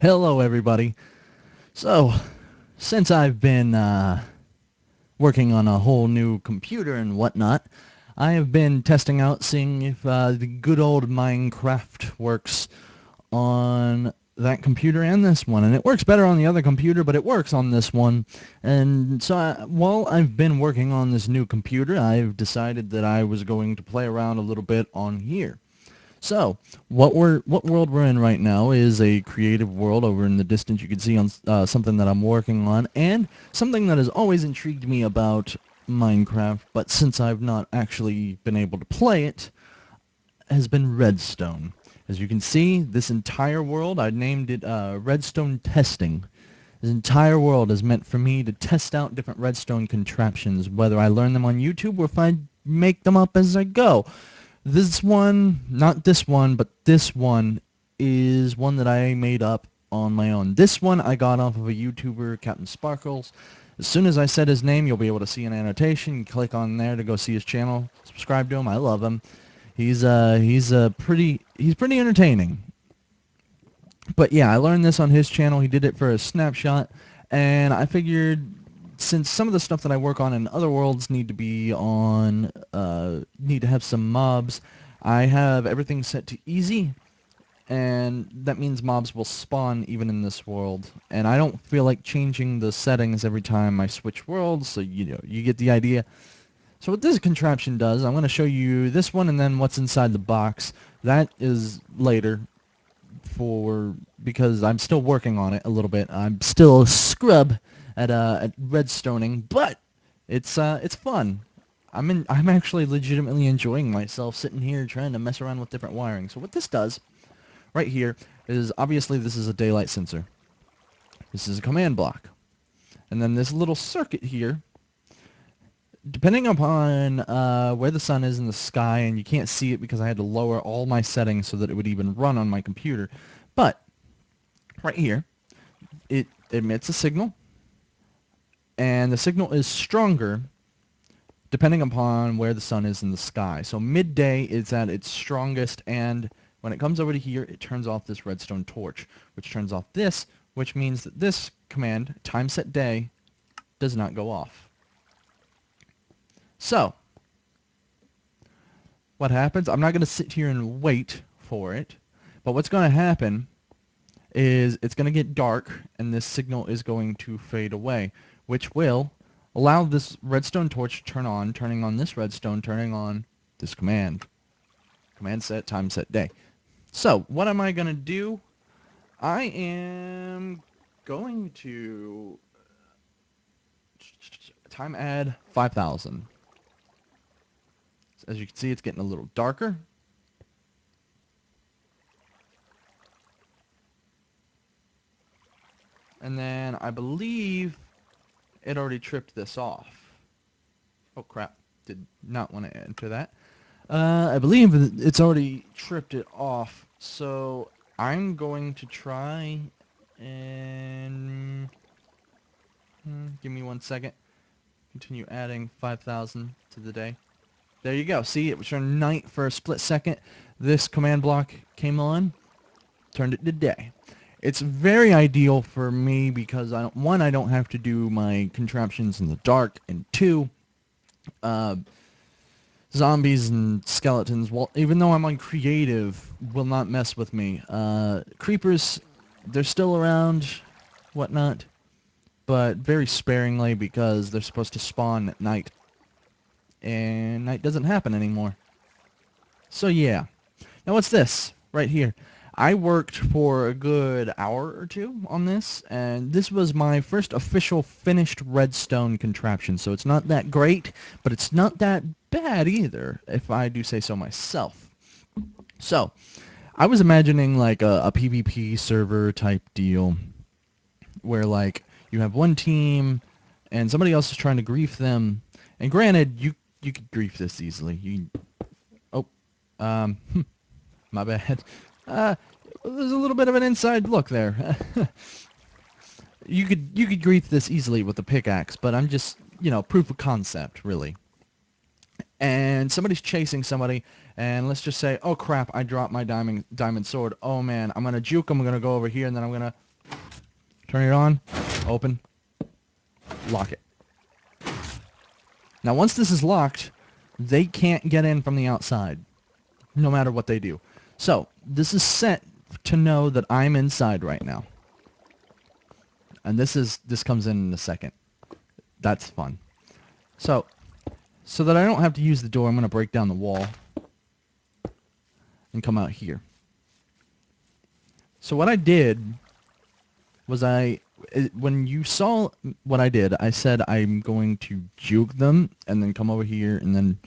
Hello, everybody. So, since I've been working on a whole new computer and whatnot, I have been testing out, seeing if the good old Minecraft works on that computer and this one. And it works better on the other computer, but it works on this one. And so while I've been working on this new computer, I've decided that I was going to play around a little bit on here. So, what world we're in right now is a creative world. Over in the distance, you can see on something that I'm working on, and something that has always intrigued me about Minecraft, but since I've not actually been able to play it, has been Redstone. As you can see, this entire world, I named it Redstone Testing. This entire world is meant for me to test out different redstone contraptions, whether I learn them on YouTube or if I make them up as I go. This one, not this one, but this one is one that I made up on my own. This one I got off of a YouTuber, Captain Sparkles. As soon as I said his name, you'll be able to see an annotation. You click on there to go see his channel. Subscribe to him. I love him. He's pretty entertaining. But yeah, I learned this on his channel. He did it for a snapshot, and I figured since some of the stuff that I work on in other worlds need to have some mobs, I have everything set to easy, and that means mobs will spawn even in this world. And I don't feel like changing the settings every time I switch worlds, so you get the idea. So what this contraption does, I'm going to show you this one and then what's inside the box. That is later because I'm still working on it a little bit. I'm still a scrub at redstoning, but it's fun. I'm actually legitimately enjoying myself sitting here trying to mess around with different wiring. So what this does right here is obviously this is a daylight sensor. This is a command block. And then this little circuit here, depending upon where the sun is in the sky, and you can't see it because I had to lower all my settings so that it would even run on my computer. But right here, it emits a signal, and the signal is stronger depending upon where the sun is in the sky. So midday is at its strongest, and when it comes over to here, it turns off this redstone torch, which turns off this, which means that this command, time set day, does not go off. So, what happens? I'm not going to sit here and wait for it, but what's going to happen is it's going to get dark, and this signal is going to fade away, which will allow this redstone torch to turn on, turning on this redstone, turning on this command. Command set, time set, day. So, what am I going to do? I am going to time add 5,000. As you can see, it's getting a little darker. And then I believe it already tripped this off. Oh crap, did not want to enter that. I believe it's already tripped it off, so I'm going to try and give me 1 second. Continue adding 5,000 to the day. There you go. See, it was turned night for a split second. This command block came on, turned it to day. It's very ideal for me because one, I don't have to do my contraptions in the dark, and two, zombies and skeletons, well, even though I'm on creative, will not mess with me. Creepers, they're still around, whatnot, but very sparingly because they're supposed to spawn at night. And night doesn't happen anymore. So yeah. Now what's this? Right here. I worked for a good hour or two on this, and this was my first official finished redstone contraption. So it's not that great, but it's not that bad either, if I do say so myself. So, I was imagining like a PvP server type deal, where like you have one team, and somebody else is trying to grief them. And granted, you could grief this easily. Oh, um, my bad. Uh, there's a little bit of an inside look there. You could grief this easily with a pickaxe, but I'm just, proof of concept, really. And somebody's chasing somebody, and let's just say, oh crap, I dropped my diamond sword. Oh man, I'm gonna juke, I'm gonna go over here, and then I'm gonna Turn it on, open, lock it. Now once this is locked, they can't get in from the outside, no matter what they do. So, this is set to know that I'm inside right now. And this comes in a second. That's fun. So that I don't have to use the door, I'm going to break down the wall and come out here. So what I did was when you saw what I did, I said I'm going to juke them and then come over here and then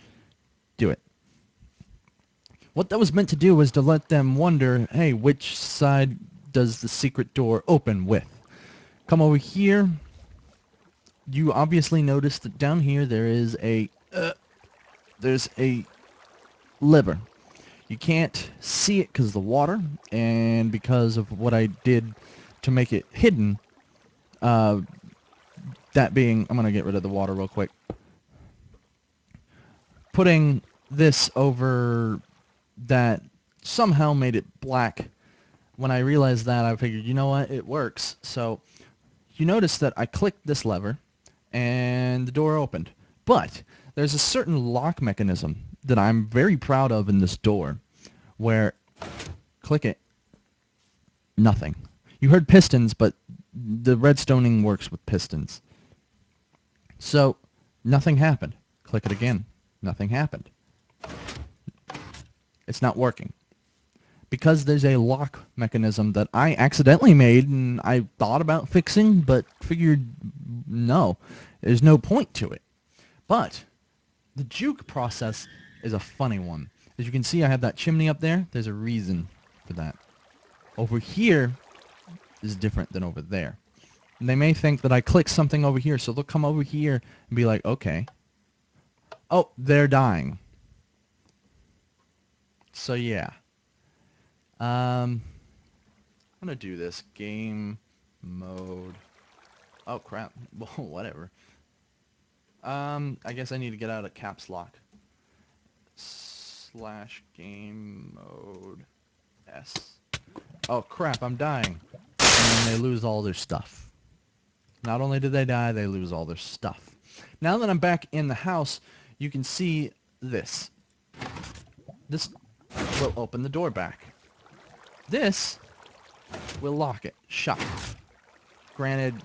do it. What that was meant to do was to let them wonder, hey, which side does the secret door open with? Come over here. You obviously noticed that down here there's a lever. You can't see it because of the water and because of what I did to make it hidden. That being, I'm going to get rid of the water real quick. Putting this over that somehow made it black. When I realized that, I figured, you know what, it works. So you notice that I clicked this lever and the door opened. But there's a certain lock mechanism that I'm very proud of in this door where click it, nothing. You heard pistons, but the redstoning works with pistons. So nothing happened. Click it again. Nothing happened. It's not working. Because there's a lock mechanism that I accidentally made and I thought about fixing, but figured no, there's no point to it. But the juke process is a funny one. As you can see, I have that chimney up there. There's a reason for that. Over here is different than over there. And they may think that I clicked something over here, so they'll come over here and be like, okay. Oh, they're dying. So yeah. I'm gonna do this game mode. Oh crap. Well, whatever. I guess I need to get out of caps lock. / game mode S. Oh crap, I'm dying. And they lose all their stuff. Not only do they die, they lose all their stuff. Now that I'm back in the house, you can see this. This will open the door back. This will lock it shut. Granted,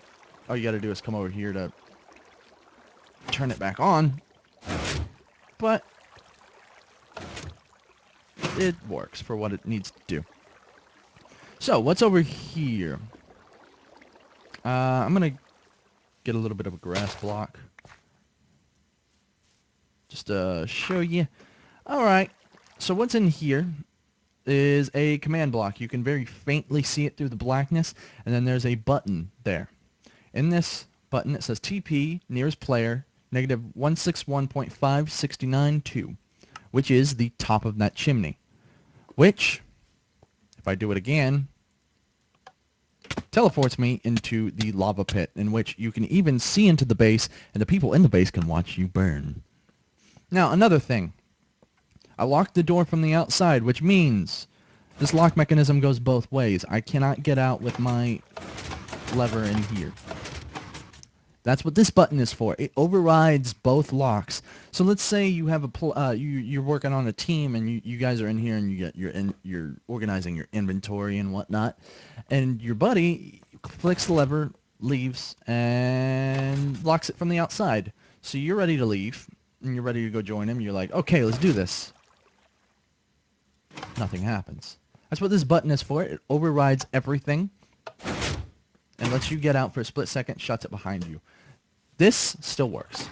all you gotta do is come over here to turn it back on, but it works for what it needs to do. So, what's over here? I'm gonna get a little bit of a grass block. Just to show you. Alright, so what's in here is a command block. You can very faintly see it through the blackness, and then there's a button there. In this button it says TP nearest player -161.5692, which is the top of that chimney. Which, if I do it again, teleports me into the lava pit, in which you can even see into the base, and the people in the base can watch you burn. Now, another thing. I locked the door from the outside, which means this lock mechanism goes both ways. I cannot get out with my lever in here. That's what this button is for. It overrides both locks. So let's say you have you're working on a team and you guys are in here and you're organizing your inventory and whatnot, and your buddy clicks the lever, leaves, and locks it from the outside. So you're ready to leave and you're ready to go join him. You're like, okay, let's do this. Nothing happens. That's what this button is for. It overrides everything and lets you get out for a split second, shuts it behind you. This still works.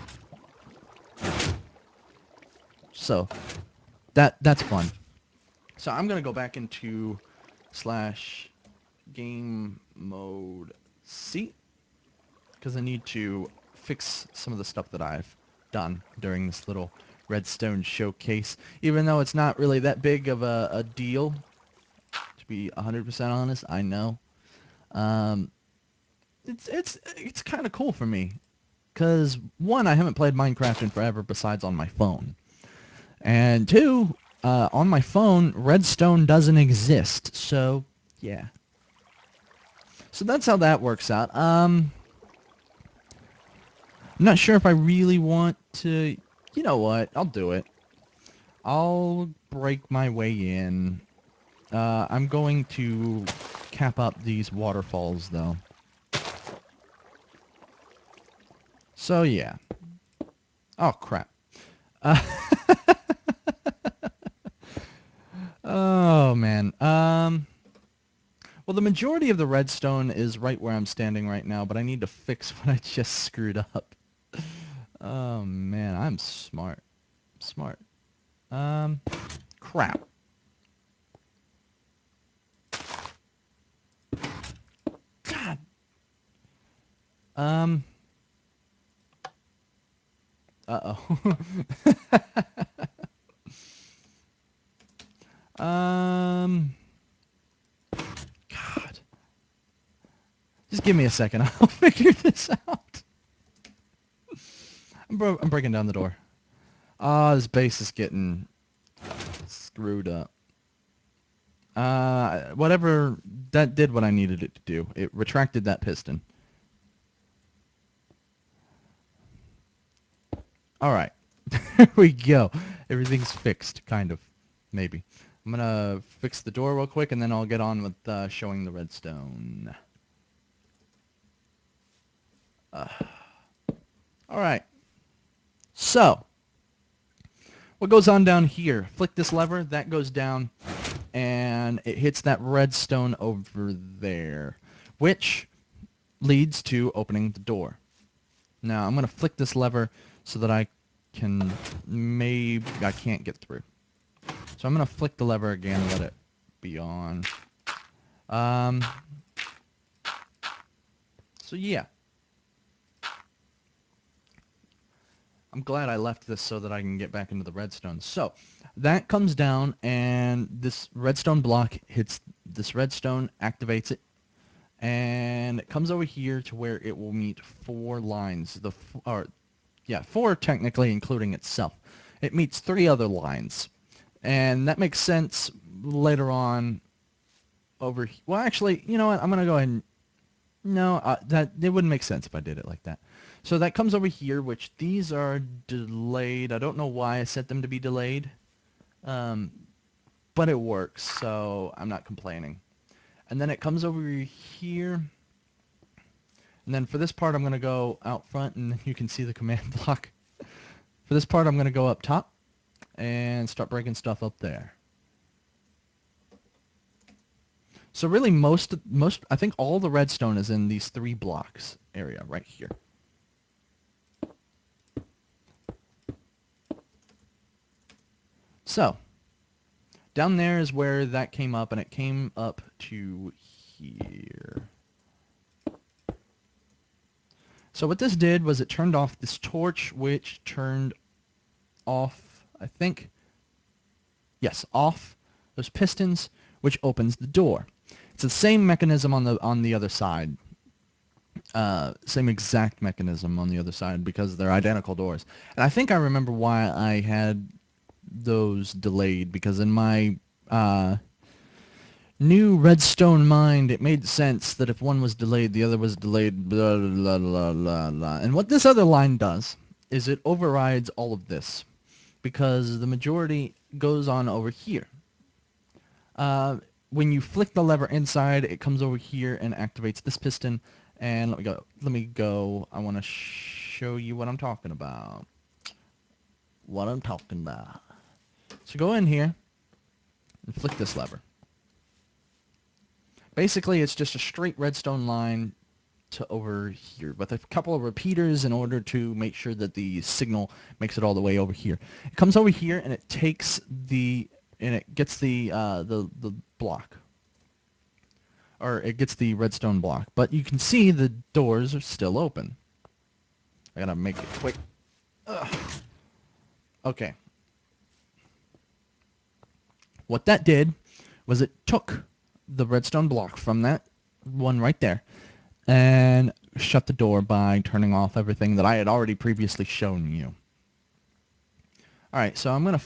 So that's fun. So I'm gonna go back into / game mode C because I need to fix some of the stuff that I've done during this little redstone showcase, even though it's not really that big of a deal, to be 100% honest. I know. It's kind of cool for me. Because, one, I haven't played Minecraft in forever besides on my phone. And two, on my phone, Redstone doesn't exist. So, yeah. So that's how that works out. I'm not sure if I really want to... You know what? I'll do it. I'll break my way in. I'm going to cap up these waterfalls, though. So, yeah. Oh, crap. Uh, oh, man. Well, the majority of the redstone is right where I'm standing right now, but I need to fix what I just screwed up. Oh, man. I'm smart. Smart. Crap. God. Um... Uh-oh. um... God. Just give me a second. I'll figure this out. I'm breaking down the door. Ah, this base is getting screwed up. Whatever, that did what I needed it to do. It retracted that piston. Alright. There we go. Everything's fixed, kind of. Maybe. I'm gonna fix the door real quick, and then I'll get on with showing the redstone. Alright. So, what goes on down here? Flick this lever, that goes down, and it hits that redstone over there, which leads to opening the door. Now, I'm going to flick this lever so that I can... Maybe I can't get through. So I'm going to flick the lever again and let it be on. So yeah. I'm glad I left this so that I can get back into the redstone. So, that comes down, and this redstone block hits this redstone, activates it, and it comes over here to where it will meet 4 lines. Yeah, 4 technically, including itself. It meets 3 other lines. And that makes sense later on over... Well, actually, you know what? I'm going to go ahead and... No, that it wouldn't make sense if I did it like that. So that comes over here, which these are delayed. I don't know why I set them to be delayed. But it works, so I'm not complaining. And then it comes over here. And then for this part, I'm going to go out front, and you can see the command block. For this part, I'm going to go up top and start breaking stuff up there. So really, most I think all the redstone is in these 3 blocks area right here. So, down there is where that came up, and it came up to here. So what this did was it turned off this torch, which turned off, I think, yes, off those pistons, which opens the door. It's the same mechanism on the other side. Same exact mechanism on the other side because they're identical doors. And I think I remember why I had those delayed, because in my new redstone mind, it made sense that if one was delayed, the other was delayed, blah, blah, blah, blah, blah. And what this other line does is it overrides all of this, because the majority goes on over here. When you flick the lever inside, it comes over here and activates this piston. And let me go. I want to show you what I'm talking about. So go in here and flick this lever. Basically, it's just a straight redstone line to over here with a couple of repeaters in order to make sure that the signal makes it all the way over here. It comes over here and it takes it gets the block, or it gets the redstone block. But you can see the doors are still open. I gotta make it quick. Ugh. Okay. What that did was it took the redstone block from that one right there and shut the door by turning off everything that I had already previously shown you. Alright, so I'm going to...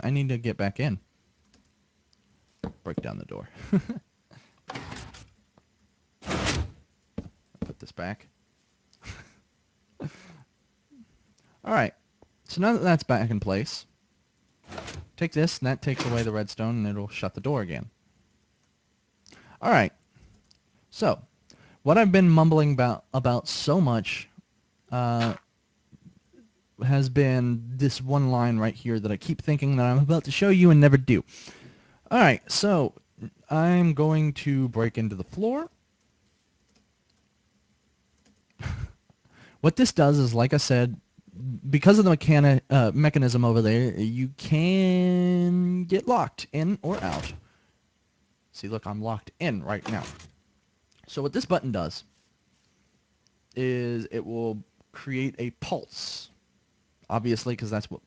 I need to get back in. Break down the door. put this back. Alright, so now that that's back in place, take this, and that takes away the redstone, and it'll shut the door again. Alright, so, what I've been mumbling about so much has been this one line right here that I keep thinking that I'm about to show you and never do. Alright, so, I'm going to break into the floor. What this does is, like I said, because of the mechanism over there, you can get locked in or out. See, look, I'm locked in right now. So what this button does is it will create a pulse. Obviously, because that's what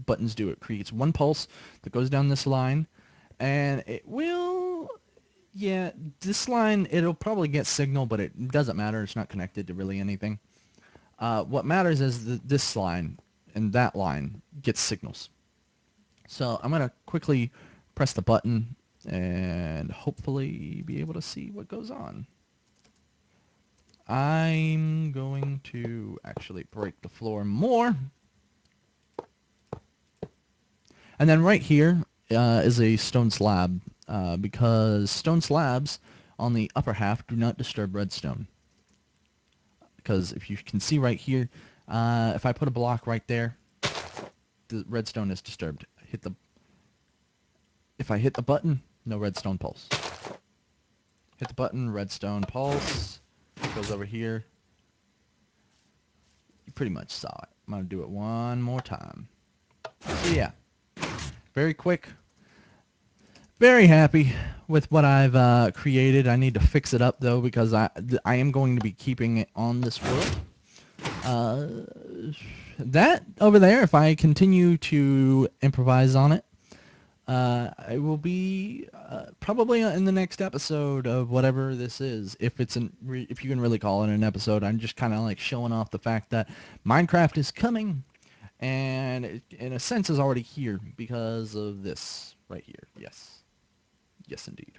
buttons do. It creates one pulse that goes down this line, and it will... Yeah, this line, it'll probably get signal, but it doesn't matter. It's not connected to really anything. What matters is this line and that line gets signals. So I'm going to quickly press the button and hopefully be able to see what goes on. I'm going to actually break the floor more. And then right here is a stone slab because stone slabs on the upper half do not disturb redstone. Because if you can see right here, if I put a block right there, the redstone is disturbed. If I hit the button, no redstone pulse. Hit the button, redstone pulse. Goes over here. You pretty much saw it. I'm going to do it one more time. So yeah, very quick. Very happy with what I've created. I need to fix it up though because I am going to be keeping it on this world. That over there, if I continue to improvise on it, I will be probably in the next episode of whatever this is. If if you can really call it an episode, I'm just kind of like showing off the fact that Minecraft is coming, and it, in a sense, is already here because of this right here. Yes, yes, indeed.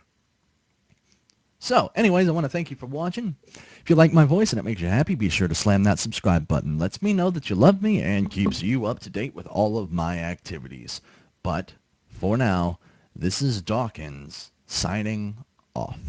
So, anyways, I want to thank you for watching. If you like my voice and it makes you happy, be sure to slam that subscribe button. Lets me know that you love me and keeps you up to date with all of my activities. But, for now, this is Dawkins, signing off.